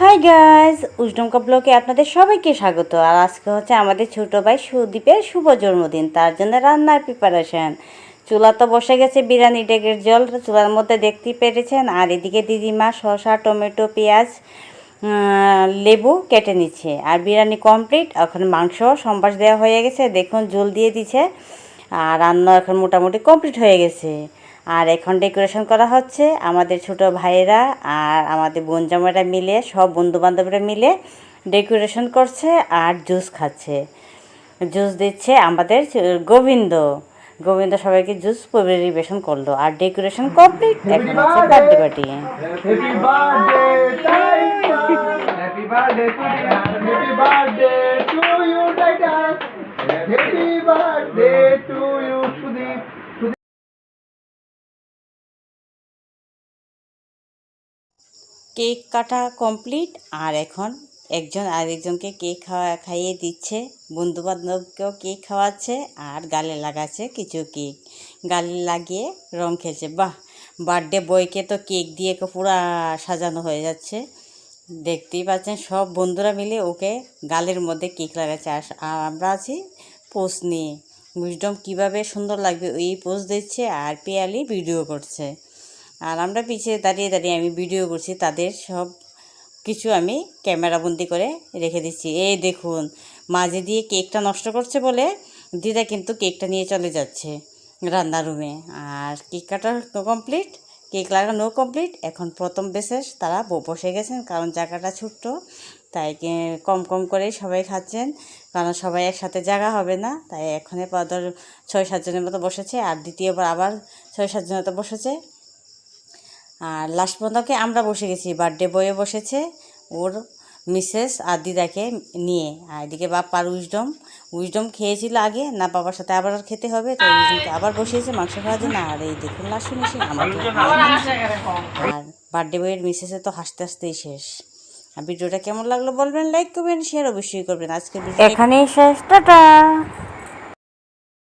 Hi guys, উজডমকা ব্লগে আপনাদের সবাইকে স্বাগত। আর আজকে হচ্ছে আমাদের ছোটো ভাই সুদীপের শুভ জন্মদিন, তার জন্য রান্নার প্রিপারেশান। চুলা তো বসে গেছে, বিরিয়ানি ডেকের জল চুলার মধ্যে দেখতেই পেরেছেন। আর এদিকে দিদিমা শসা, টমেটো, পেঁয়াজ, লেবু কেটে নিচ্ছে। আর বিরিয়ানি কমপ্লিট। এখন মাংস সম্বাস দেওয়া হয়ে গেছে, দেখুন ঝোল দিয়ে দিচ্ছে। আর রান্না এখন মোটামুটি কমপ্লিট হয়ে গেছে। আর এখন ডেকোরেশন করা হচ্ছে। আমাদের ছোট ভাইয়েরা আর আমাদের বোন জামাইরা মিলে, সব বন্ধুবান্ধবরা মিলে ডেকোরেশন করছে আর জুস খাচ্ছে। জুস দিচ্ছে আমাদের গোবিন্দ গোবিন্দ সবাইকে জুস পরিবেশন করলো। আর ডেকোরেশন কমপ্লিট। এখন হচ্ছে বার্থডে পার্টি। কেক কাটা কমপ্লিট। আর এখন একজন আরেকজনকে কেক খাইয়ে দিচ্ছে, বন্ধুবান্ধবকেও কেক খাওয়াচ্ছে আর গালে লাগাচ্ছে কিছু কেক। গালে লাগিয়ে রং খেলছে। বাহ, বার্থডে বয়কে তো কেক দিয়ে পুরা সাজানো হয়ে যাচ্ছে। দেখতেই পাচ্ছেন সব বন্ধুরা মিলে ওকে গালের মধ্যে কেক লাগাচ্ছে। আর আমরা আছি পোজ নিয়ে। উইজডম কীভাবে সুন্দর লাগবে এই পোজ দিচ্ছে, আর পিয়ালি ভিডিও করছে। আর আমরা পিছিয়ে দাঁড়িয়ে দাঁড়িয়ে আমি ভিডিও করছি, তাদের সব কিছু আমি ক্যামেরাবন্দি করে রেখে দিচ্ছি। এই দেখুন, মাঝে দিয়ে কেকটা নষ্ট করছে বলে দিদা কিন্তু কেকটা নিয়ে চলে যাচ্ছে রান্নার রুমে। আর কেক কাটা কমপ্লিট, কেক লাগানো কমপ্লিট। এখন প্রথম বেসে তারা বসে গেছেন, কারণ জায়গাটা ছোট্ট, তাই কম কম করে সবাই খাচ্ছেন, কারণ সবাই একসাথে জায়গা হবে না। তাই এখানে ধর 6-7 জনের মতো বসেছে, আর দ্বিতীয়বার আবার 6-7 জনের মতো বসেছে। আর লাস্ট পর্যন্ত আমরা বসে গেছি, বার্থডে বয়ে বসেছে ওর মিসেস আর দিদাকে নিয়ে। আর এদিকে বাপ্পার উইজডম খেয়েছিল আগে, না বাবার সাথে আবার খেতে হবে, তো উইজডমকে আবার বসিয়েছে মাংস খাওয়ার জন্য। আর এই দেখুন লাস্ট ফিনিশিং আমাকে। আর বার্থডে বয়ের মিসেসে তো হাসতে হাসতেই শেষ। আর ভিডিওটা কেমন লাগলো বলবেন, লাইক করবেন, শেয়ার অবশ্যই করবেন। আজকে এখানেই শেষ, টাটা।